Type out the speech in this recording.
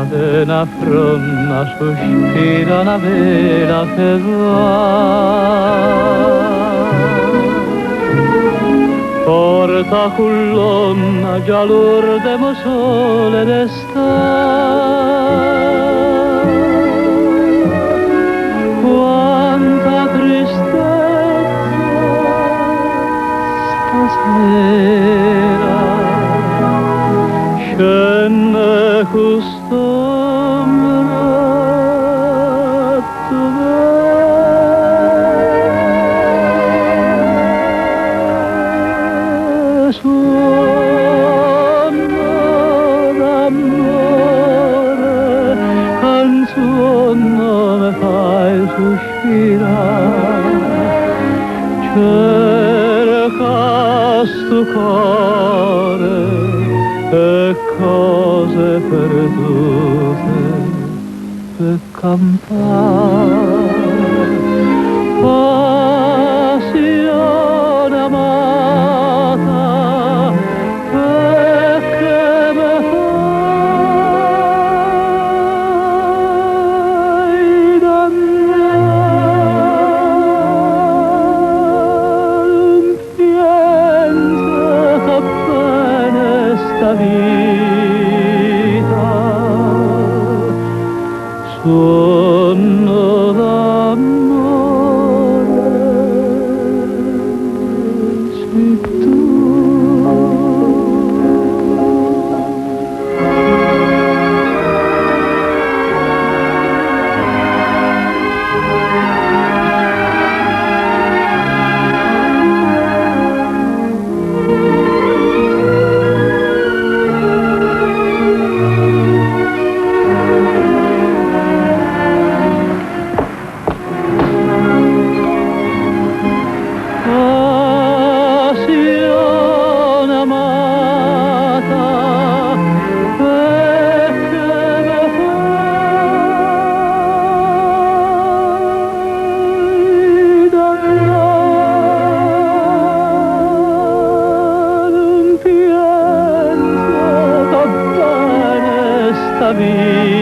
de una fronna sospira una vela che va. Porta cullonna già l'ordemo sole d'estate. Quanta tristezza stasera, scende quest'ombra suono d'amore, canzone me fai sospirare, cerca sto cuore e cose perdute per campare. Passione amata, perché me fai dannare un pienso che bene sta vita, suono d'amore, sei tu. Passione amata, perché me fai dannare un pienso che bene sta vita.